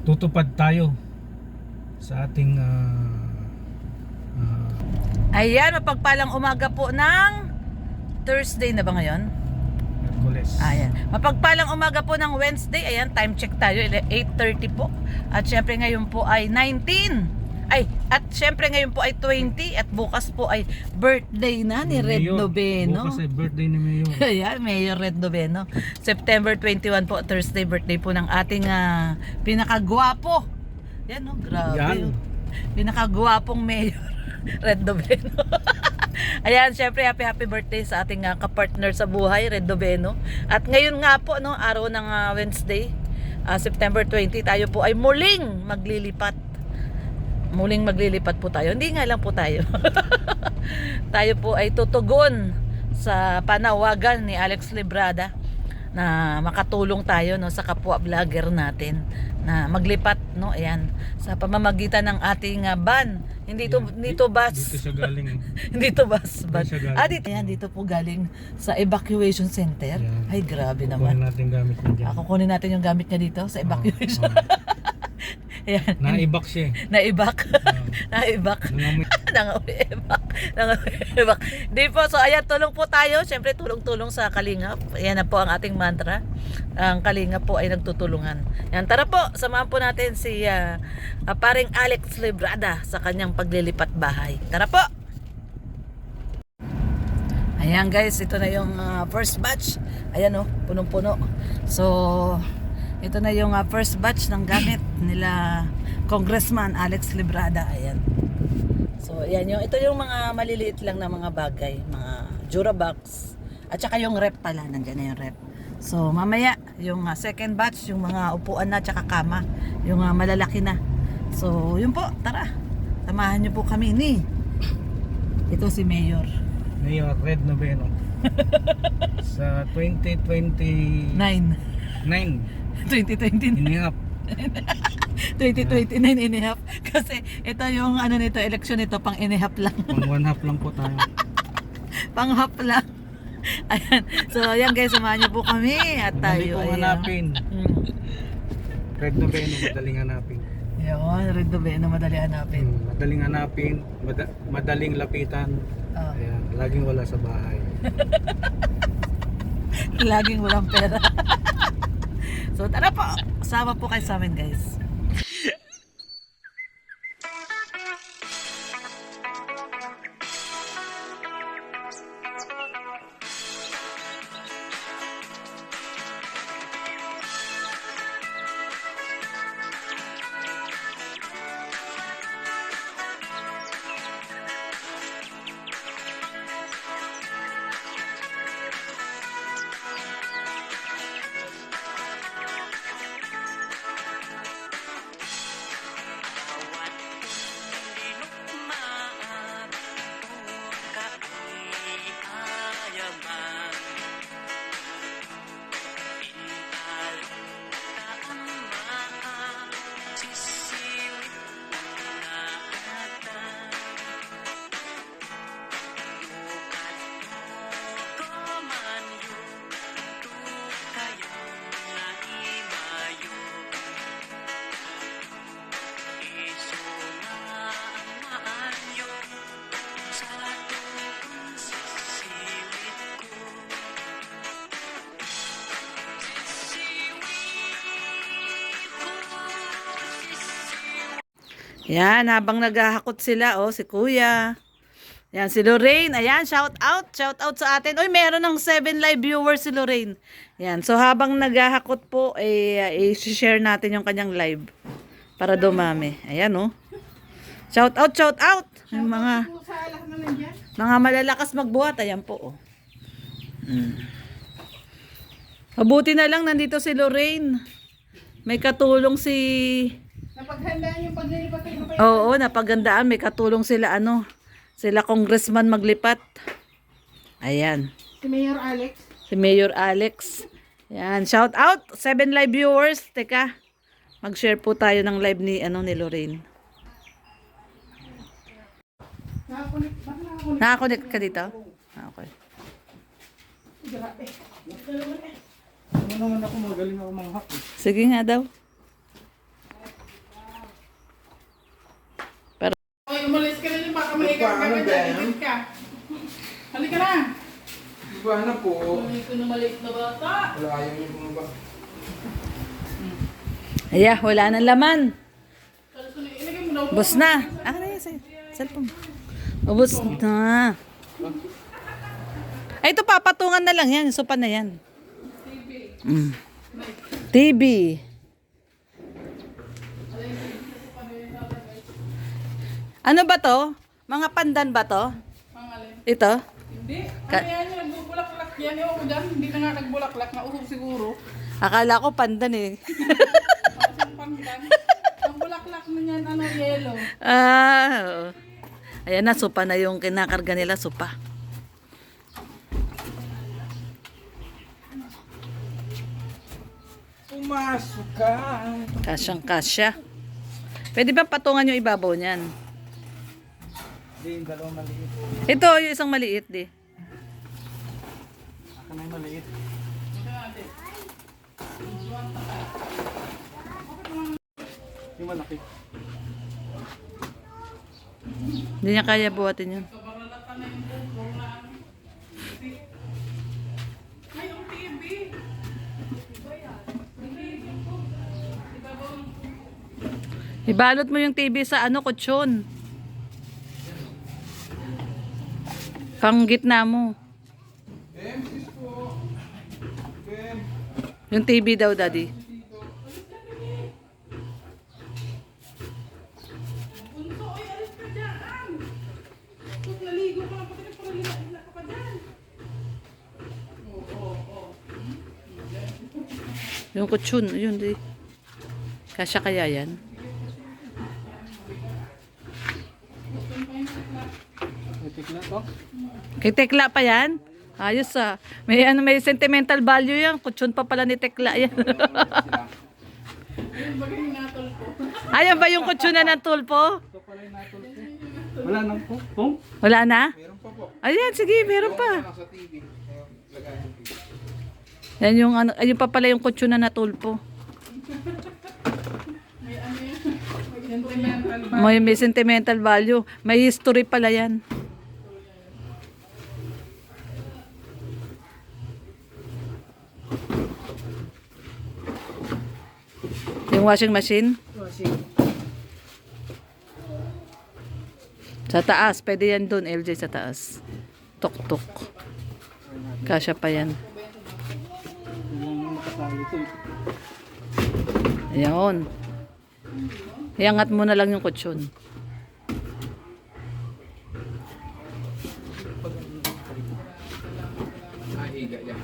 tutupad tayo sa ating Ayan, mapagpalang umaga po ng Thursday na ba ngayon? Merkules. Ayan. Mapagpalang umaga po ng Wednesday. Ayan, time check tayo. 8:30 po. At syempre ngayon po ay 19. At syempre ngayon po ay 20. At bukas po ay birthday na ni Red Mayor. Noveno. Bukas ay birthday ni Mayor. Ayan, Mayor Red Noveno. September 21 po, Thursday, birthday po ng ating pinakagwapo. Yan, no? Grabe. Yan. Pinakagwapong Mayor Red Noveno. Ayan, syempre happy birthday sa ating kapartner sa buhay, Red Noveno. At ngayon nga po, no, araw ng Wednesday, September 20, tayo po ay muling maglilipat. Muling maglilipat po tayo. Hindi nga lang po tayo. Tayo po ay tutugon sa panawagan ni Alex Librada na makatulong tayo, no, sa kapwa vlogger natin na maglipat, no, ayan, sa pamamagitan ng ating van. Hindi to bus. Dito siya galing. Hindi to bus, van. Dito siya galing. Dito po galing sa evacuation center. Yan. Ay, grabe Kukunin naman. natin gamit niya dyan. Kukunin natin yung gamit niya dito sa evacuation. Ayan. Naibak siya. Naibak. Naibak. Nangaibak. Di po, so ayan, tulong po tayo. Siyempre, tulong-tulong sa Kalingap. Ayan na po ang ating mantra. Ang Kalingap po ay nagtutulungan. Ayan, tara po, samahan po natin si paring Alex Librada sa kanyang paglilipat bahay. Tara po! Ayan guys, ito na yung first batch. Ayan, oh, punong-puno. So, ito na yung first batch ng gamit nila Congressman Alex Librada. Ayan. So, ayan yung, ito yung mga maliliit lang na mga bagay, mga Durabox. At saka yung rep pala, nandiyan na yung rep. So, mamaya, yung second batch, yung mga upuan na, tsaka kama, yung malalaki na. So, yun po, tara. Samahan niyo po kami ni. Ito si Mayor. Mayor Red Noveno. Sa 2029. 2029. Inihap. 2029 inihap. Kasi ito yung ano nito, eleksyon nito, pang inihap lang. Pang one half lang po tayo. Pang half lang. Ayan. So, ayan guys, samahan niyo po kami. At Madali tayo pong ay hanapin. Red Noveno, madaling hanapin. Yun, Red Noveno, madali hanapin. Madaling hanapin, madaling lapitan. Oh. Ayan, laging wala sa bahay. Laging walang pera. So, tara po. Sama po kayo sa amin guys. Yan, habang naghahakot sila, oh, si Kuya. Yan, si Lorraine. Ayan, shout out sa atin. Uy, meron ng 7 live viewers si Lorraine. Yan, so habang naghahakot po, i-share natin yung kanyang live para dumami. Ayan, oh. Shout out. Yung mga malalakas magbuhat. Ayan po, oh. Mabuti na lang nandito si Lorraine. May katulong si... Napaghandaan yung paglilipat ng kayo. Oo, napagandaan. May katulong sila, sila congressman maglipat. Ayan. Si Mayor Alex. Si Mayor Alex. Ayan. Shout out. 7 live viewers. Teka. Mag-share po tayo ng live ni Lorraine. Nakakunik ka dito? Okay. Ano naman ako, magaling ako manghak. Sige nga daw. Paano, Ben? Ikit ka. Halika na. Iba na po. Maliit ko na maliit na bata. Wala, ayaw niyo bumaba. Ayan, wala nang laman. Ilagay mo daw. Ubus na. Akin na yan sa'yo. Cellphone. Ubus na. Ay, ito papatungan na lang yan. Sopa na yan. TV. Ano ba to? Mga pandan ba to? Pangalin. Ito? Hindi. Ano yan yung nagbubulaklak yan? Ewan ko dyan. Hindi na nga nagbulaklak. Nausog siguro. Akala ko pandan eh. Tapos ang pangdan. Ang bulaklak na yan, ano, yellow. Oo. Ayan na, sopa na yung kinakarga nila, sopa. Pumasok ka. Kasyang kasya. Pwede ba patungan yung ibabaw niyan? Hindi, yung dalawang maliit. Ito, yung isang maliit di. Ako na yung maliit. Yung malaki. Hindi niya kaya buhatin yun. Ay, ang TV. Ibalot mo yung TV sa ano, kutsyon. Pang gitna mo. Sis po. Ben. Yung TV daw, daddy. Bunso, oy, alis ka dyan. Kung naligo ka na, pati nagparalila ka pa dyan. Yung kutsyon, yun di. Kasya kaya yan? Itik na to. Kay Tekla pa yan? Ayos ah. May, ano, may sentimental value yan. Kutsyon pa pala ni Tekla yan. Yung bagay natol ko. Ayan ba yung kutsyon na ng tulpo? Ito pala yung natol ko. Wala nang po. Pong? Wala na? Meron pa po. Ayan, sige, meron pa. Lang sa TV. Ayun, lagayan yung TV. Yan yung ano, ayun pa pala yung kutsyon na natulpo. May ano yan. May sentimental ba? May sentimental value. May history pala yan. Yung washing machine? Sa taas. Pwede yan dun, LJ, sa taas. Tok-tok. Kasya pa yan. Yung makasali ito. Ayan. Iangat mo na lang yung kutsyon. Higa yan.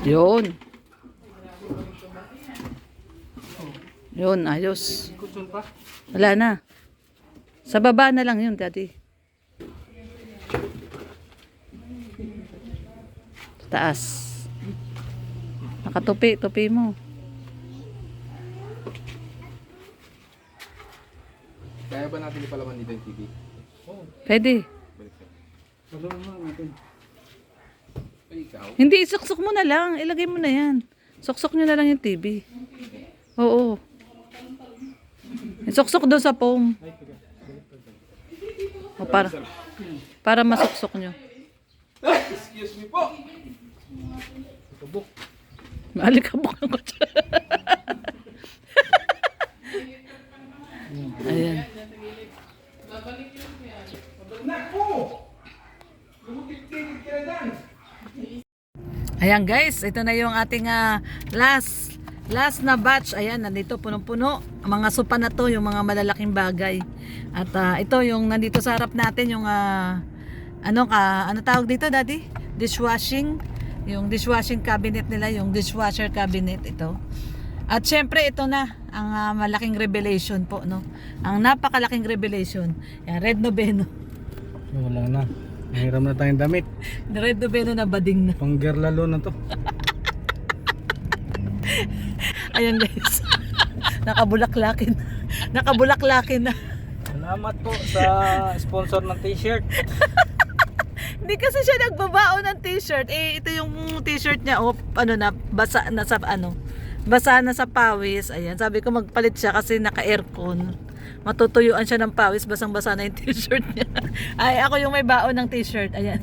Yun. Yun, ayos. Kutsyon pa. Wala na. Sa baba na lang yun, daddy. Taas. Nakatupi, tupi mo. Kaya ba natin ipalaman dito yung TV? Pwede. Balik tayo. Tulungan mo natin. Ay, ikaw? Hindi, suksok mo na lang. Ilagay mo na yan. Suksok nyo na lang yung TV. Oo. Suksok doon sa foam. O, para masuksok nyo. Excuse me po! Tubok. Maalikabok ang kotse. Ayan. Naku! Lumukit-tikit ka na dyan! Ayan guys, ito na yung ating last na batch. Ayan, nandito punong-puno. Ang mga sopa na to, yung mga malalaking bagay. At ito yung nandito sa harap natin, yung ano tawag dito, daddy? Dishwashing. Yung dishwashing cabinet nila, yung dishwasher cabinet ito. At syempre ito na ang malaking revelation po, no. Ang napakalaking revelation. Yan, Red Noveno. Wala na. Nahiram na tayong damit. Red Noveno na bading na. Pang lalo na to. Ayan guys. Nakabulaklakin. Nakabulaklakin na. Salamat po sa sponsor ng t-shirt. Hindi kasi siya nagbabaon ng t-shirt. Eh, ito yung t-shirt niya. Oh, ano na, basa na sa, ano, basa na sa pawis. Ayan, sabi ko magpalit siya kasi naka-aircon. Matutuyuan siya ng pawis, basang-basa na yung t-shirt niya. Ay, ako yung may baon ng t-shirt. Ayan.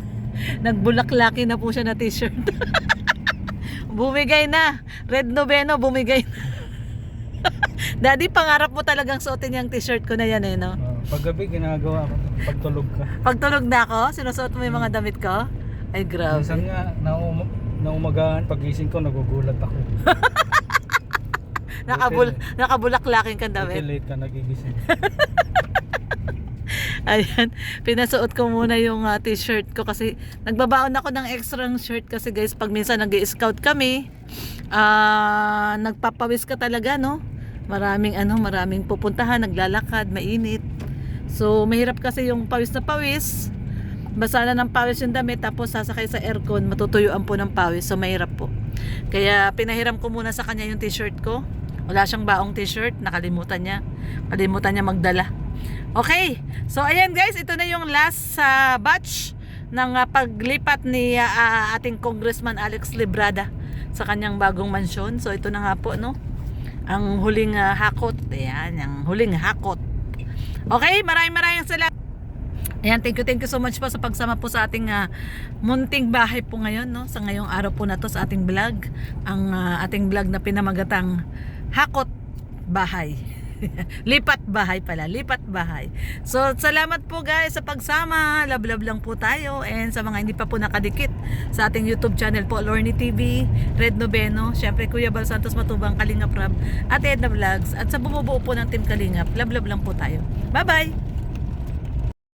Nagbulaklaki na po siya na t-shirt. Bumigay na. Red Noveno, bumigay na. Daddy, pangarap mo talagang suotin yung t-shirt ko na yan eh, no? Paggabi, ginagawa ko. Pagtulog ka. Pagtulog na ako, sinusuot mo yung mga damit ko? Ay, grabe. Minsan nga, naumagaan, pagising ko, nagugulat ako. Nakabulaklaking kang Buti damit. late ka nagigising. Ayan, pinasuot ko muna yung t-shirt ko kasi nagbabaon ako ng extra shirt kasi guys, pag minsan nag-i-scout kami, nagpapawis ka talaga, no? Maraming pupuntahan, naglalakad, mainit. So, mahirap kasi yung pawis na pawis. Basa na ng pawis yung damit, tapos sasakay sa aircon, matutuyuan po ng pawis. So, mahirap po. Kaya, pinahiram ko muna sa kanya yung t-shirt ko. Wala siyang baong t-shirt, nakalimutan niya. Kalimutan niya magdala. Okay, so ayan guys, ito na yung last batch ng paglipat ni ating Congressman Alex Librada sa kanyang bagong mansyon. So ito na nga po, no? Ang huling hakot. Ayan, ang huling hakot. Okay, maraming salamat. Ayan, thank you so much po sa pagsama po sa ating munting bahay po ngayon, no? Sa ngayong araw po na to sa ating vlog. Ang ating vlog na pinamagatang Hakot Bahay. Lipat bahay pala, lipat bahay. So, salamat po guys sa pagsama. Love lang po tayo. And sa mga hindi pa po nakadikit sa ating YouTube channel po, Lorny TV, Red Noveno, syempre Kuya Bal Santos Matubang, Kalingap Rab, at Edna Vlogs. At sa bumubuo po ng Team Kalingap, love lang po tayo. Bye-bye!